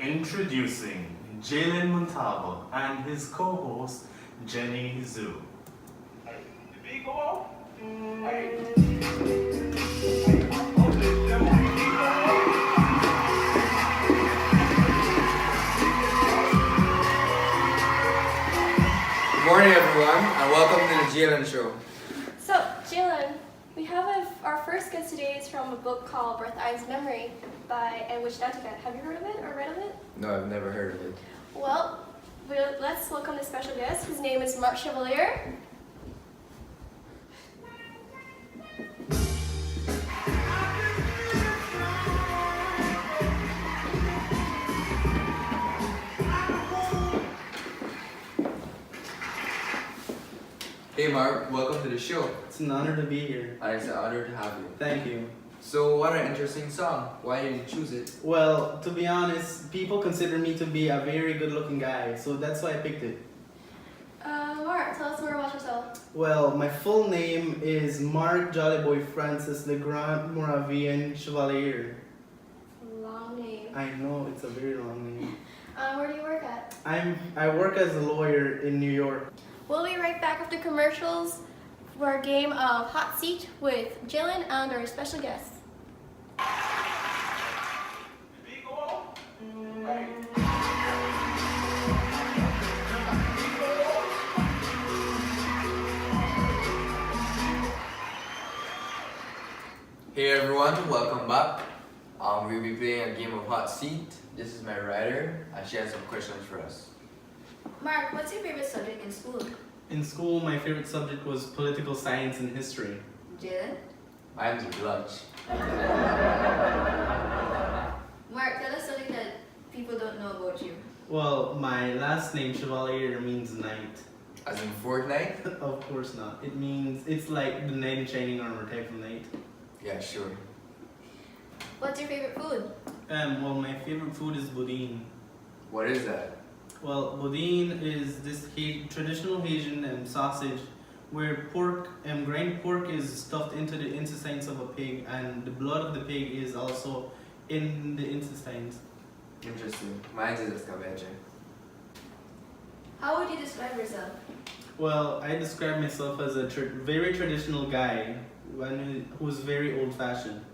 Introducing Jalen Montalvo and his co-host Jenny Zhu. Good morning, everyone, and welcome to the Jalen Show. So, Jalen, we have our first guest today is from a book called Birth Eyes Memory by Anwish Nantucket. Have you heard of it or read of it? No, I've never heard of it. Well, let's welcome the special guest. His name is Mark Chevalier. Hey, Mark, welcome to the show. It's an honor to be here. And it's an honor to have you. Thank you. So, what an interesting song. Why did you choose it? Well, to be honest, people consider me to be a very good-looking guy, so that's why I picked it. Mark, tell us more about yourself. Well, my full name is Mark Jollyboy Francis Legrand Moravian Chevalier. Long name. I know, it's a very long name. Where do you work at? I work as a lawyer in New York. We'll be right back after commercials for a game of Hot Seat with Jalen and our special guest. Hey, everyone, welcome back. We'll be playing a game of Hot Seat. This is my writer, and she has some questions for us. Mark, what's your favorite subject in school? In school, my favorite subject was political science and history. Jalen? Mine's lunch. Mark, tell us something that people don't know about you. Well, my last name, Chevalier, means knight. As in Fortnite? Of course not. It's like the knight in shining armor type of knight. Yeah, sure. What's your favorite food? Well, my favorite food is boudin. What is that? Well, boudin is this traditional Haitian sausage where ground pork is stuffed into the intestines of a pig, and the blood of the pig is also in the intestines. Interesting. Mine's is escabeche. How would you describe yourself? Well, I describe myself as a very traditional guy, who's very old-fashioned.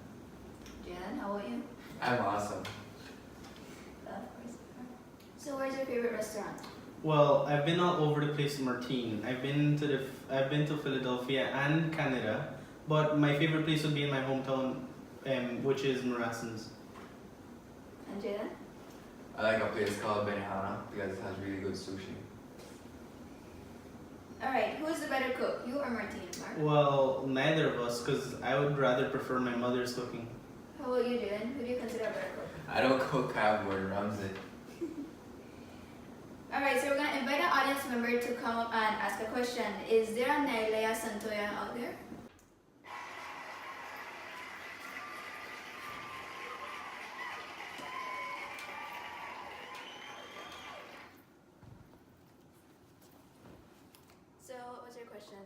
Jalen, how about you? I'm awesome. Of course. So where's your favorite restaurant? Well, I've been all over the place with Martine. I've been to Philadelphia and Canada, but my favorite place would be in my hometown, which is Morasans. And Jalen? I like a place called Benihana because it has really good sushi. Alright, who is the better cook, you or Martine, Mark? Well, neither of us, because I would rather prefer my mother's cooking. How about you, Jalen? Who do you consider a better cook? I don't cook, I have Gordon Ramsay. Alright, so we're going to invite an audience member to come up and ask a question. Is there a Nailea Santoyan out there? So, what was your question?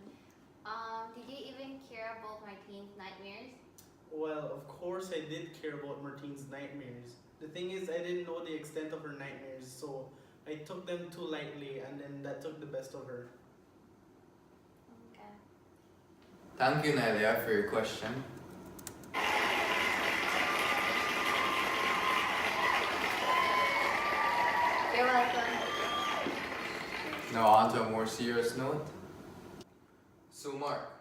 Did you even care about Martine's nightmares? Well, of course I did care about Martine's nightmares. The thing is, I didn't know the extent of her nightmares, so I took them too lightly, and then that took the best of her. Okay. Thank you, Nadia, for your question. You're welcome. Now on to a more serious note. So Mark,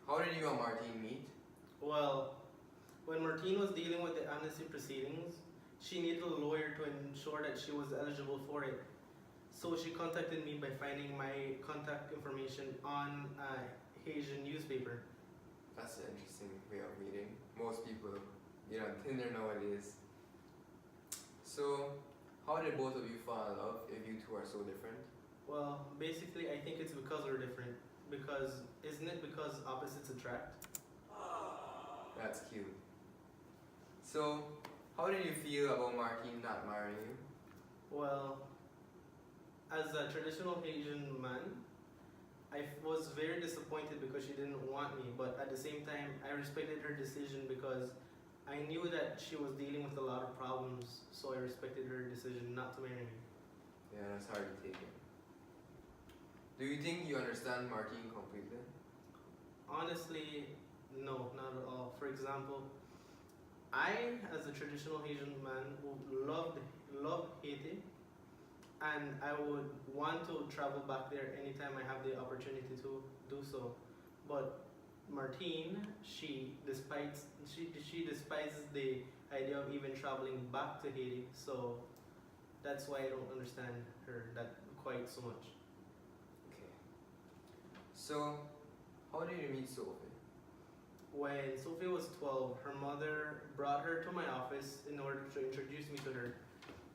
how did you and Martine meet? Well, when Martine was dealing with the amnesty proceedings, she needed a lawyer to ensure that she was eligible for it. So she contacted me by finding my contact information on a Haitian newspaper. That's an interesting way of meeting. Most people, on Tinder nowadays. So, how did both of you fall in love if you two are so different? Well, basically, I think it's because we're different. Because, isn't it because opposites attract? That's cute. So, how did you feel about Martine not marrying you? Well, as a traditional Asian man, I was very disappointed because she didn't want me, but at the same time, I respected her decision because I knew that she was dealing with a lot of problems, so I respected her decision not to marry me. Yeah, that's hard to take in. Do you think you understand Martine completely? Honestly, no, not at all. For example, I, as a traditional Haitian man, would love Haiti, and I would want to travel back there anytime I have the opportunity to do so. But Martine, she despises the idea of even traveling back to Haiti, so that's why I don't understand her that quite so much. Okay. So, how did you meet Sophie? When Sophie was 12, her mother brought her to my office in order to introduce me to her.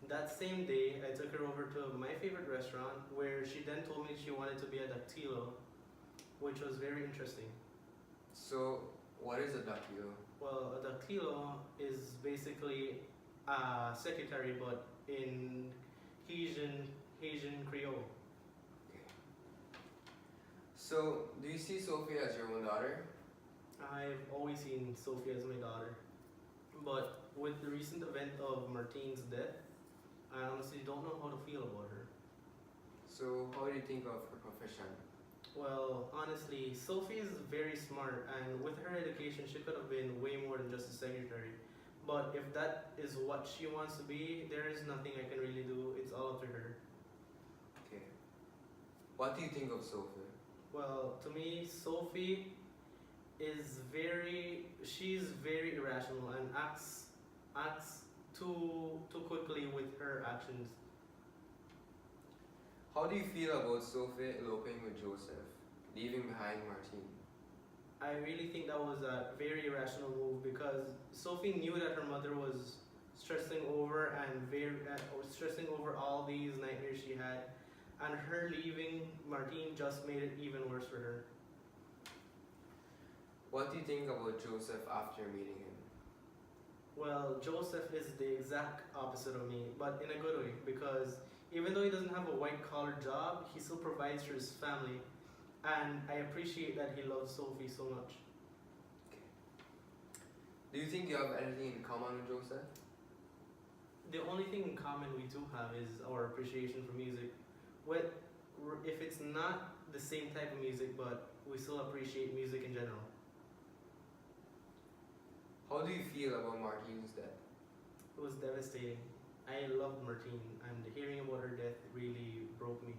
That same day, I took her over to my favorite restaurant where she then told me she wanted to be a dactylo, which was very interesting. So, what is a dactylo? Well, a dactylo is basically a secretary, but in Haitian Creole. Okay. So, do you see Sophie as your own daughter? I've always seen Sophie as my daughter, but with the recent event of Martine's death, I honestly don't know how to feel about her. So, how do you think of her profession? Well, honestly, Sophie is very smart, and with her education, she could have been way more than just a secretary. But if that is what she wants to be, there is nothing I can really do. It's all up to her. Okay. What do you think of Sophie? Well, to me, Sophie she's very irrational and acts too quickly with her actions. How do you feel about Sophie eloping with Joseph, leaving behind Martine? I really think that was a very irrational move because Sophie knew that her mother was stressing over stressing over all these nightmares she had, and her leaving Martine just made it even worse for her. What do you think about Joseph after meeting him? Well, Joseph is the exact opposite of me, but in a good way, because even though he doesn't have a white-collar job, he still provides for his family, and I appreciate that he loves Sophie so much. Do you think you have anything in common with Joseph? The only thing in common we do have is our appreciation for music. If it's not the same type of music, but we still appreciate music in general. How do you feel about Martine's death? It was devastating. I loved Martine, and hearing about her death really broke me.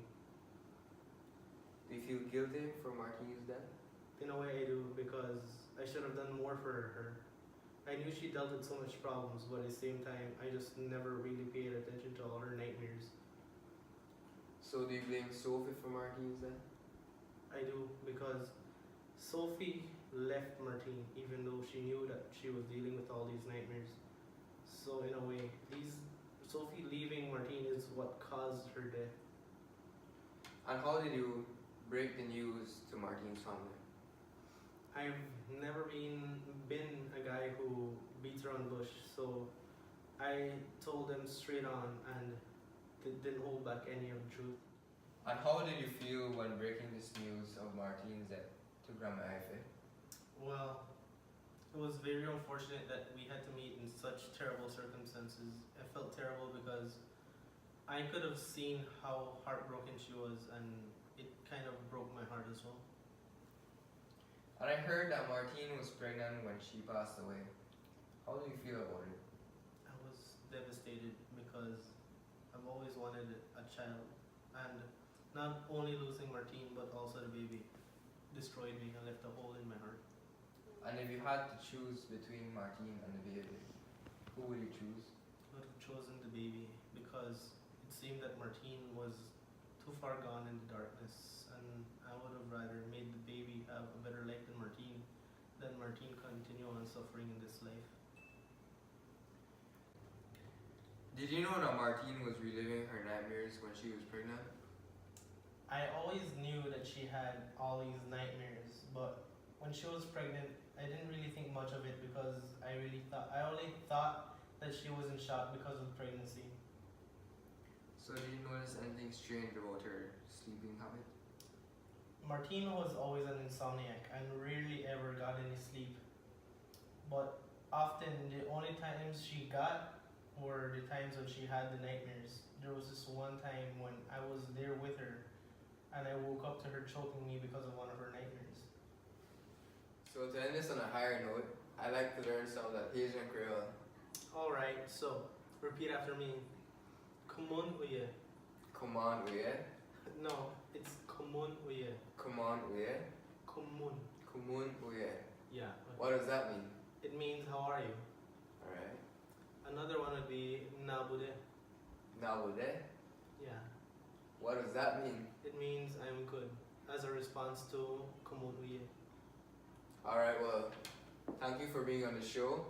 Do you feel guilty for Martine's death? In a way I do, because I should have done more for her. I knew she dealt with so much problems, but at the same time, I just never really paid attention to all her nightmares. So do you blame Sophie for Martine's death? I do, because Sophie left Martine even though she knew that she was dealing with all these nightmares. So in a way, Sophie leaving Martine is what caused her death. And how did you break the news to Martine's family? I've never been a guy who beats around the bush, so I told them straight on and didn't hold back any of the truth. And how did you feel when breaking this news of Martine's death to Grandma Effie? Well, it was very unfortunate that we had to meet in such terrible circumstances. I felt terrible because I could have seen how heartbroken she was, and it kind of broke my heart as well. And I heard that Martine was pregnant when she passed away. How do you feel about it? I was devastated because I've always wanted a child, and not only losing Martine but also the baby destroyed me and left a hole in my heart. And if you had to choose between Martine and the baby, who would you choose? I would have chosen the baby because it seemed that Martine was too far gone in the darkness, and I would have rather made the baby have a better life than Martine continue on suffering in this life. Did you know that Martine was reliving her nightmares when she was pregnant? I always knew that she had all these nightmares, but when she was pregnant, I didn't really think much of it because I only thought that she was in shock because of pregnancy. So did you notice anything strange about her sleeping habit? Martine was always an insomniac and rarely ever got any sleep. But often the only times she got were the times when she had the nightmares. There was this one time when I was there with her and I woke up to her choking me because of one of her nightmares. So to end this on a higher note, I like to learn some of that Haitian Creole. Alright, so repeat after me. Kumun uye. Come on, yeah. No, it's kumun uye. Come on, yeah. Kumun. Kumun, yeah. Yeah. What does that mean? It means how are you? Alright. Another one would be nabude. Nabude. Yeah. What does that mean? It means I'm good. As a response to kumun uye. Alright, well, thank you for being on the show.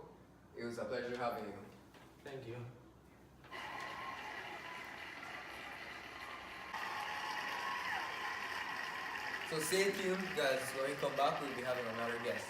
It was a pleasure having you. Thank you. So stay tuned, guys. When we come back, we'll be having another guest.